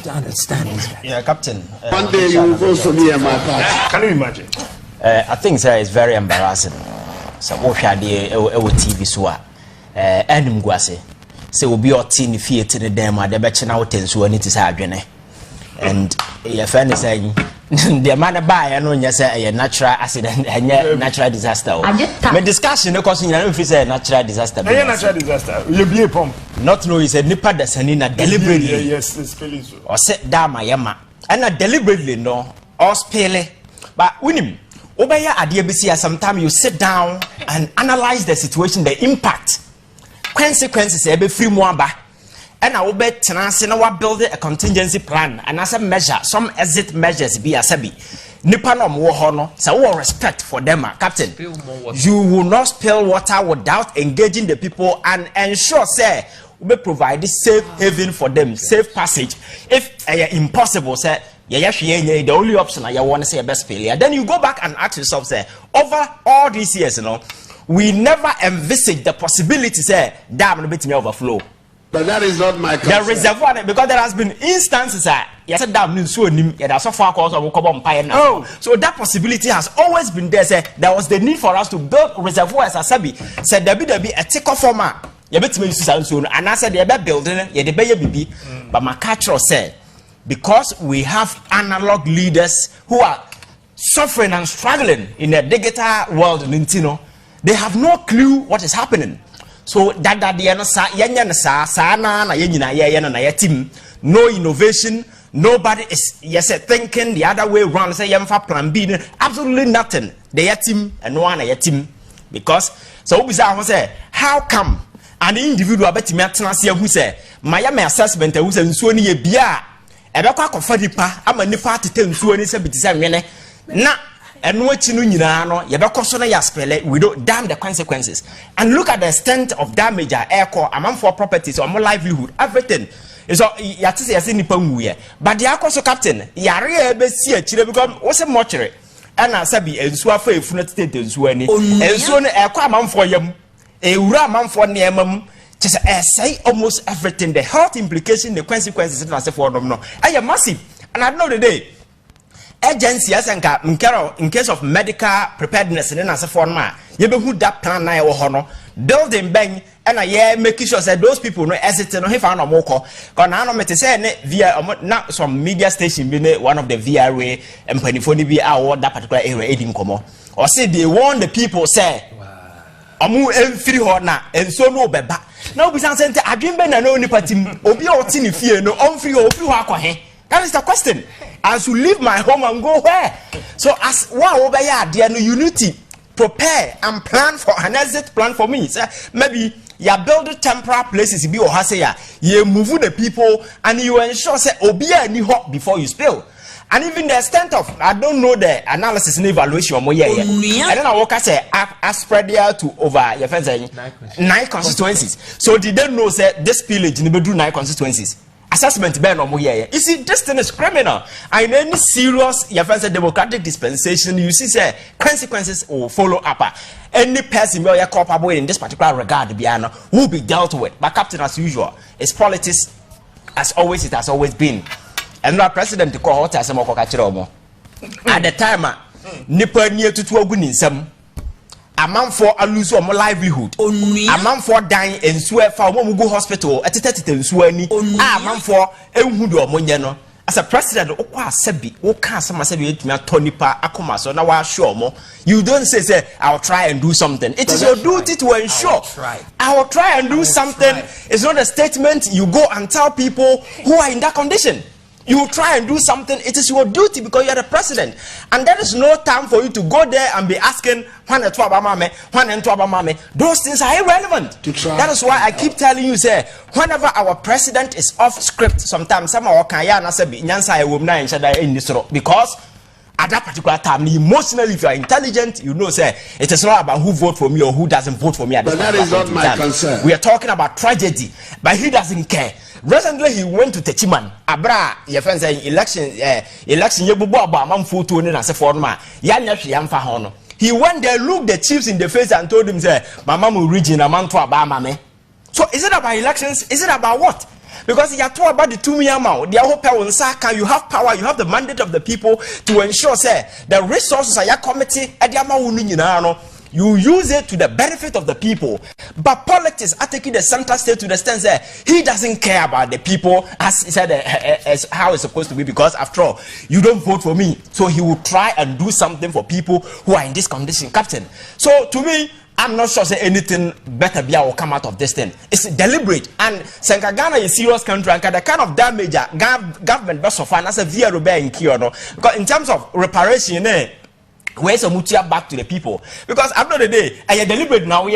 to understand this guy. Yeah, Captain. One day you will also be in my party. Can you imagine? I think sir, it's very embarrassing. So what should I TV so enim guase. Say will be your teen theatre the dem at the betchen out and so it is happening. And your friend is saying the man buy and when you say a natural accident and natural disaster. My discussion because you know if it's a natural disaster. A natural disaster. You be a pump. Not know is a nipper that's an inner deliberately. Yes, it's spilling. Or set down my yama. And not deliberately no or spele. But win him. Obey idea BC sometimes you sit down and analyze the situation, the impact. Consequences every free mwamba. And I will bet tenancy now build a contingency plan and as a measure, some exit measures be a sabi. Nippon more honor, so all respect for them, Captain. You will not spill water without engaging the people and ensure, sir, we provide safe haven for them, safe passage. If impossible, sir, the only option I want to say best failure. Then you go back and ask yourself, sir, over all these years, you know, we never envisaged the possibility, sir, dam a bit overflow. But that is not my concern. The reservoir, because there has been instances, yes, dam so far calls of so that possibility has always been there. Sir, there was the need for us to build reservoirs as Sabi said there be a take off format. You bet me soon, and I said they are building it, the baby BB. But my catcher said, because we have analog leaders who are suffering and struggling in the digital world, they have no clue what is happening. So that no innovation, nobody is thinking the other way around. Say plan B, absolutely nothing. They are team and one a team because so we say how come an individual bet me who say my assessment who say so ni bia ebekwa kofa nipa ama nipa tete nsuo ni se bitisa nwene na eno achi no nyina no yebekoso na ya spell we don't damn the consequences and look at the extent of damage air core amount for properties or more livelihood everything is yati say nipa nwuye but the akoso captain yare ebe si achire because wo se mortuary ana sabi ensuo afa efuna tete nsuo ani ensuo no ekwa amamfo yam ewura amamfo ne emam just say almost everything, the health implication, the consequences for them no. Are massive, and at the end of the day, agencies and in case of medical preparedness and as a format, you be who that plan na honor building bang and making sure that those people no hesitate no have no more call. Because now I'm say via not some media station be one of the VRA and Penifoni be our that particular area aiding come or say they want the people say. Amu free horna and so no beba. Now we say I dream ben no ni patim obi o ti ni fie no on free o free akwa he. That is the question. As you leave my home and go where? So as one over here there no unity prepare and plan for an exit plan for me. Say maybe you build temporary places be or say you move the people and you ensure say obi any hot before you spill. And even the extent of, I don't know the analysis and evaluation. And then I walk say I spread there to over your friends 9 constituencies. So did they know say this village never do 9 constituencies? Assessment ben no more. You see, this thing is criminal. And any serious your friends democratic dispensation, you see say consequences will follow up. Any person where you're culpable in this particular regard, Biano, will be dealt with. But Captain, as usual, it's politics as always it has always been. And now President to call at the time, Nipper near to 12 some a man for a lose of more livelihood, a man for dying and swear for one go hospital at the Swani, a man for a Hudo Moniano. As a president, Sebi, some Tony Pa Akuma, so now I show more. You don't say, I'll try and do something. It is your duty to ensure. I will try and do something. It's not a statement you go and tell people who are in that condition. You try and do something, it is your duty because you are the president. And there is no time for you to go there and be asking, those things are irrelevant. That is why I keep telling you, say, whenever our president is off script, sometimes some of because at that particular time, emotionally, if you are intelligent, you know, say, it is not about who vote for me or who doesn't vote for me. But that is not my concern. We are talking about tragedy, but he doesn't care. Recently, he went to Techiman. Abra, your friend saying election, he went there, looked the chiefs in the face and told him, say, my mom will reach in a man to Abama. So is it about elections? Is it about what? because you are talking about the 2 million amount. You have power, you have the mandate of the people to ensure say the resources are your committee you use it to the benefit of the people. But politics are taking the center stage to the stance that he doesn't care about the people as he said as how it's supposed to be, because after all, you don't vote for me. So he will try and do something for people who are in this condition, Captain. So to me, I'm not sure say anything better will come out of this thing. It's deliberate, and Ghana is a serious country, and the kind of damage government does suffer as a VRA in Kyoto. Because in terms of reparation, where's a mutia back to the people? Because after the day, I deliberate now,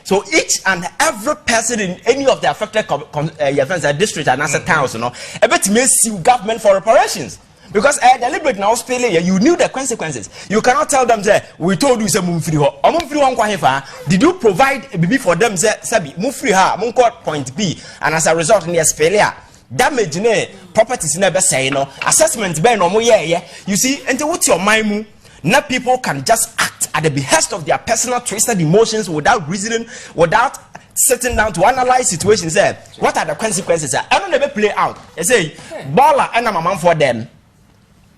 so each and every person in any of the affected district and as a towns, a bit may sue government for reparations. Because I deliberate now, you knew the consequences. You cannot tell them, say, we told you, say, did you provide a baby for them, say, Mufri ha, Munko point B, and as a result, in the Spelia, damage properties never say, assessment, ben, or you see, and what's your mind? Now people can just act at the behest of their personal twisted emotions without reasoning, without sitting down to analyze situations. What are the consequences? I don't ever play out. I say, baller and a man for them.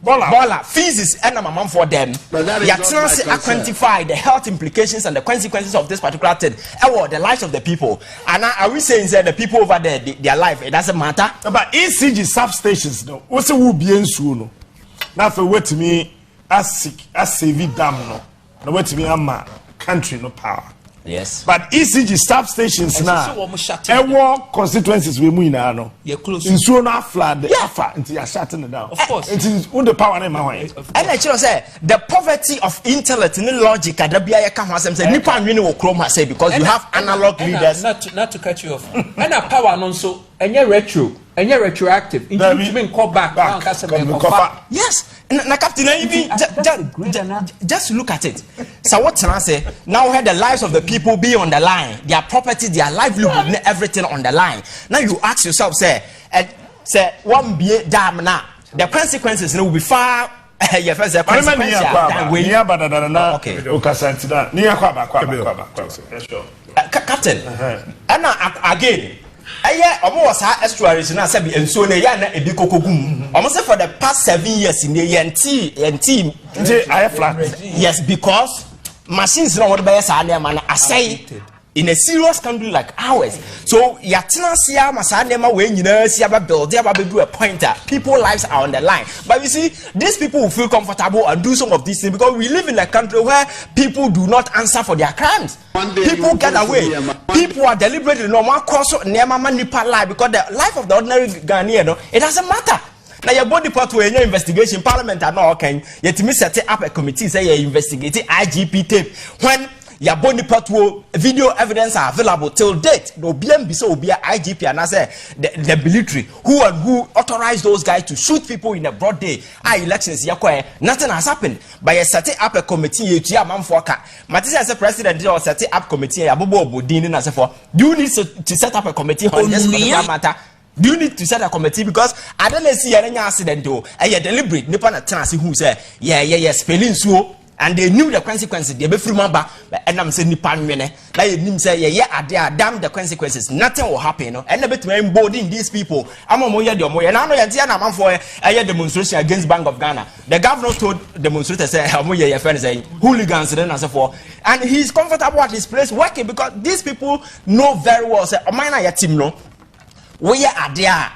Baller fees and a man for them. You quantify the health implications and the consequences of this particular thing. The lives of the people. And are we saying that the people over there, their life, it doesn't matter? But ECG substations, no. What's a woo bien soon? Now for what to me. As save dam no wait me ama country no power. Yes. But ECG substations now constituencies we mu ina no. You close. In so na flood the afa until you shutting it down. Of course. It is on the power na ma And I say the poverty of intellect and logic that be I can say nipa nwini wo krom say because you have analog leaders. Not to cut you off. And a power non so any retro, any retroactive. Into call back. Yes. Na Captain, just look at it. So what can I say? Now had the lives of the people be on the line, their property, their livelihood, everything on the line. Now you ask yourself, say one be damn now. The consequences will be far. Okay. Captain, and again. Almost estuaries now said and so na ebikokogum. Almost for the past 7 years in the team I flat. Yes, because machines don't want to buy a say in a serious country like ours. So yatina siya masanema when you know see about build do a pointer. People's lives are on the line. But you see, these people will feel comfortable and do some of these things because we live in a country where people do not answer for their crimes. People get away. People are deliberately normal cause never nipa lie because the life of the ordinary Ghanaian, it doesn't matter. Now your body part to any investigation, Parliament are not okay. Yet me set up a committee say you investigate IGP tape when your body part video evidence are available till date. No BMB so be a IGP and I say the military who authorized those guys to shoot people in a broad day. Elections nothing has happened. But you set up a committee you man for Matisse as a president or set up committee do you need to set up a committee on this matter? Do you need to set a committee because I don't see any accident though? Deliberate nipa na chance who say spelling so. And they knew the consequences. They be free member, and I'm saying nipa nwene. Now you say damn the consequences. Nothing will happen. And a bit emboldening these people. I'm a moya de moya. Now I'm for a demonstration against Bank of Ghana. The governor told demonstrators say moya your friends saying hooligans and so forth. And he's comfortable at his place working because these people know very well. Say, mine your team no. We are there.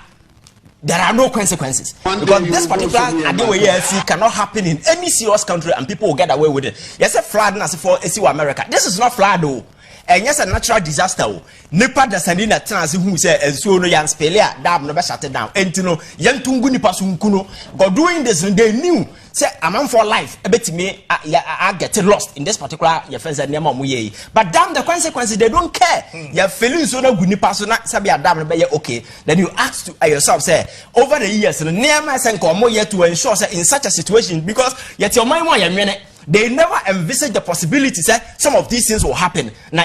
There are no consequences because this particular ADWALC cannot happen in any serious country and people will get away with it. Yes, a flood as for America. This is not flood though. And yes, a natural disaster. Nipa da sandina trans who say and so no yan spelia dam no shut it down. And no yan tungu nipa sunkuno. God doing this and they knew say a man for life a bit me I get lost in this particular your friends and name muye. But damn the consequences they don't care. You're feeling so no good nipa so not sabia dam be okay. Then you ask to yourself say over the years the name I send more to ensure say in such a situation because yet your mind one they never envisage the possibility that some of these things will happen. Now,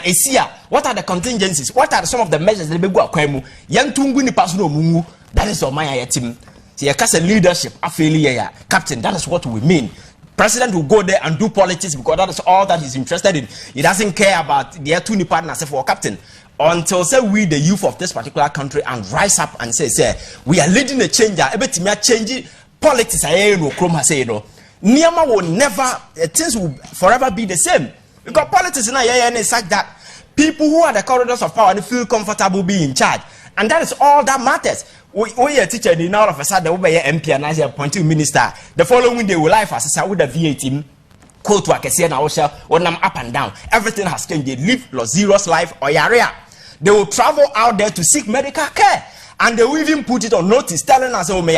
what are the contingencies? What are some of the measures that they go akwemu? Yang tungu ni pasuno mungu. That is my team. See, a leadership, a failure, captain. That is what we mean. President will go there and do politics because that is all that he's interested in. He doesn't care about the two partners for captain. until say we the youth of this particular country and rise up and say we are leading a change. Everything change politics. I know Chroma say Niama will never things will forever be the same because politics is like that. People who are the corridors of power, they feel comfortable being in charge, and that is all that matters. We are teacher, and all of a sudden, we are MP and as a appointed minister. The following day, we life as with the VA team. Quote to a now when I'm up and down. Everything has changed. They live luxurious life or area. They will travel out there to seek medical care, and they will even put it on notice, telling us, "Oh, may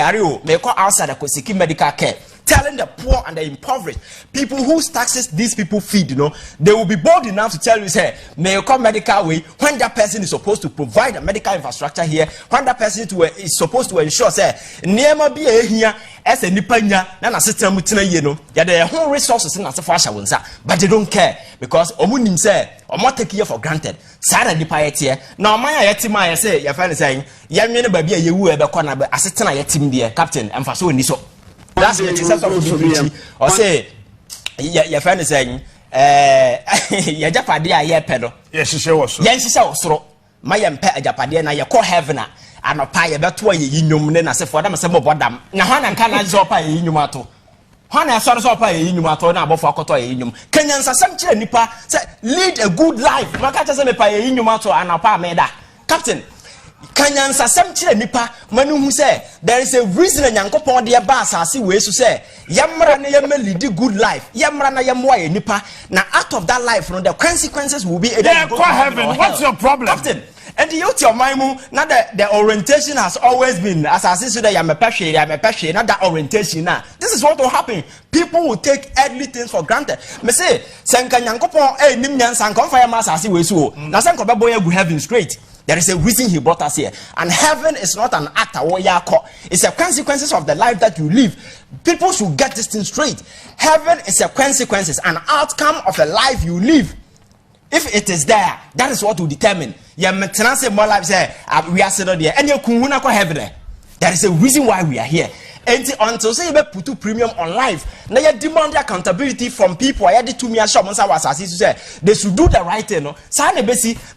call outside to seek medical care." Telling the poor and the impoverished, people whose taxes these people feed, they will be bold enough to tell you, say, may you come medical way when that person is supposed to provide a medical infrastructure here, when that person is supposed to ensure, say, never be here as a nipanya, and a system with their whole resources in as but they don't care because Omunim say, or not take you for granted. Sada the piety. Now, my yatima, say, your friend is saying, Yamina baby, you will be a corner, but assistant yatim, dear captain, and for so in this. That's the sense of the or say your friend is saying your japadia ye pedo. Yes, she was. Yes, she was. My pet japadia na your call heaven and a pie about 2 years in I said for them some of what them. Now, and can I drop a inumato? Hana saw a inumato now before Koto inum. Kenyans are some chill nipa lead a good life. Makata send a pie inumato and a pa meda. Captain. Kenyans are some chile nipa manu who say there is a reason and yankopon dear bass I see ways to say Yamra na yameli do good life Yamra na yamwa nipa now out of that life the consequences will be heaven. What's your problem, Captain? And the youth of my move now the orientation has always been as I say that I'm a passion, not that orientation now. This is what will happen. People will take earthly things for granted. Me say Sanka yankopon nimnyan sanka fire mass I see ways so now sanka boy go heaven straight. There is a reason he brought us here. And heaven is not an act. It's the consequences of the life that you live. People should get this thing straight. Heaven is a consequences, an outcome of a life you live. If it is there, that is what will determine. We are sitting there. And heaven. There is a reason why we are here. And until say you put premium on life, now you demand accountability from people. I had to me as they should do the right thing.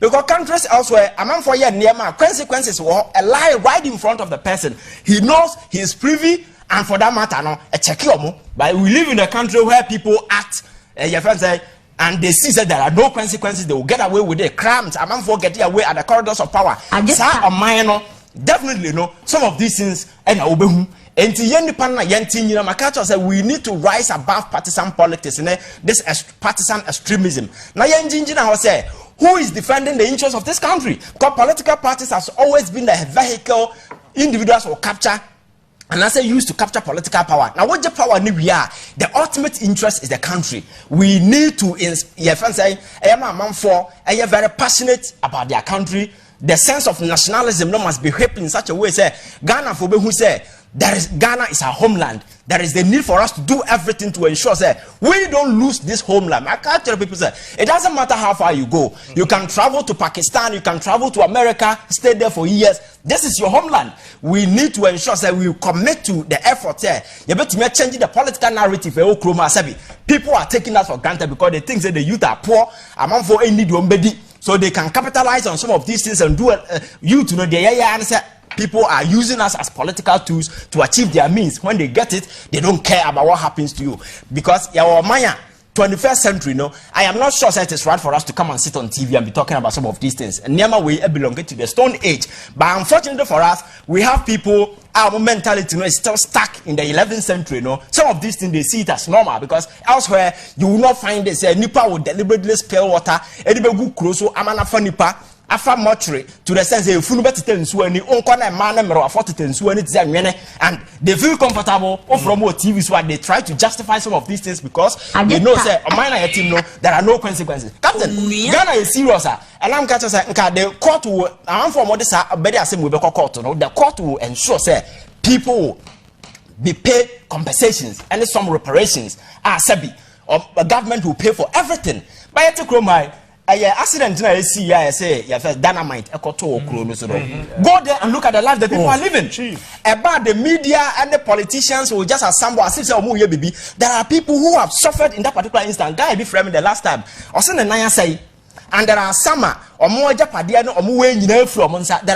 Because countries elsewhere, among for year near consequences were a lie right in front of the person. He knows he is privy, and for that matter, a check. But we live in a country where people act. Your friends say. And they see that there are no consequences, they will get away with their crimes. Among for getting away at the corridors of power. Definitely some of these things and we need to rise above partisan politics and this partisan extremism. Now say who is defending the interests of this country? Because political parties has always been the vehicle individuals will capture and as they used to capture political power. Now what the power we are, the ultimate interest is the country. We need to say I am a man for I am very passionate about their country. The sense of nationalism must be shaped in such a way. Say Ghana for who say Ghana is our homeland. There is the need for us to do everything to ensure that we don't lose this homeland. I can't tell people say it doesn't matter how far you go. You can travel to Pakistan, you can travel to America, stay there for years. This is your homeland. We need to ensure that we commit to the effort there. You better make changing the political narrative. People are taking us for granted because they think that the youth are poor. Among for any need so they can capitalize on some of these things and do you to know the answer. People are using us as political tools to achieve their means. When they get it, they don't care about what happens to you. Because our Maya, 21st century, I am not sure that it is right for us to come and sit on TV and be talking about some of these things. And never we belong to the Stone Age. But unfortunately for us, we have people, our mentality is still stuck in the 11th century. Some of these things, they see it as normal because elsewhere, you will not find this. Nipa will deliberately spill water. Afa mortuary to the sense if you and they feel comfortable from what TV is why they try to justify some of these things because they know say team there are no consequences. Captain, Ghana is serious and I'm catching the court will the court will ensure say people will be paid compensations and some reparations sebi or the government will pay for everything. By accident I see I say first dynamite go there and look at the life that people are living. About the media and the politicians who just assemble as if baby. There are people who have suffered in that particular instance. Guy be framing the last time. Or send the Naya say And there are some there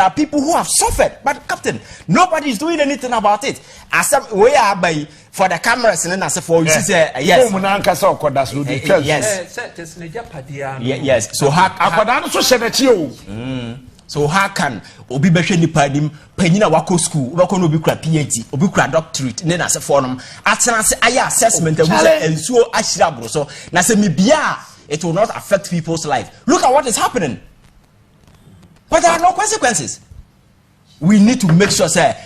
are people who have suffered, but Captain, nobody is doing anything about it. As some way by for the cameras and then for you say yes. Yes. So how can obi behwe nipa nim panyina wako school wako no bi kura PhD obi kura doctorate ne na se form atena se aya assessment abu se ensuo ahira bro so na se me bia it will not affect people's life. Look at what is happening. But there are no consequences. We need to make sure say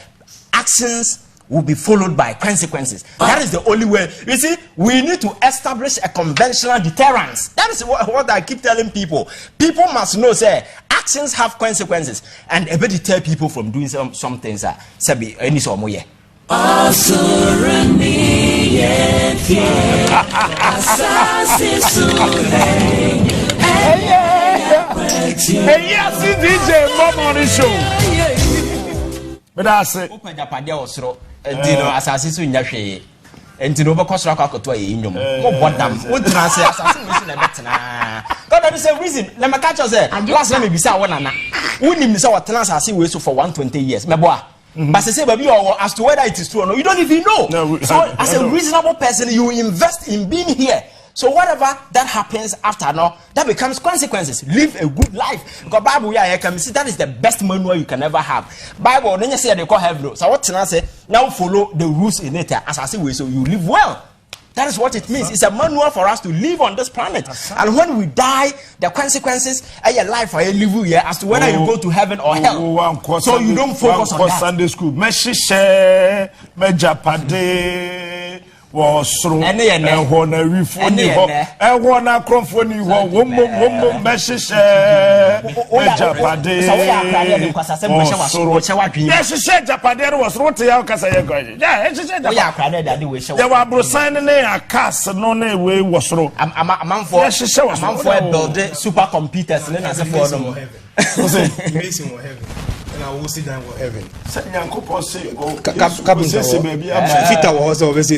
actions will be followed by consequences. That is the only way. You see, we need to establish a conventional deterrence. That is what I keep telling people. People must know, say, actions have consequences, and it will deter people from doing some things. Sabi, any some way. But I say, open the padia osro. Dino asasi so nya hwe. Enti no be kwasra kwa koto ayi nyom. Mo bodam. Won tran say asasi we so na betena. God there is a reason. Let me catch you say. Last time me bisa wona na. Wonim say what tran asasi we so for 120 years. Meboa. But say baby as to whether it is true or no, you don't even know. No, so as a reasonable person, you invest in being here. So whatever that happens after now, that becomes consequences. Live a good life. Because Bible here can see that is the best manual you can ever have. Bible then you say they call heaven. So what I say now follow the rules in it as I say way so you live well. That is what it means. It's a manual for us to live on this planet. And when we die, the consequences are your life or your live here as to whether you go to heaven or hell. So you don't focus on that. Sunday school. Was through and one a reform and one a cromphony one message. Yes, she said Japan was wrote to Yakasa. Yeah, she said there were Brusan a cast no way was through. A man for build supercomputers and then as a for amazing heaven. And I will sit down for heaven. Say, Uncle Posse, Fita was always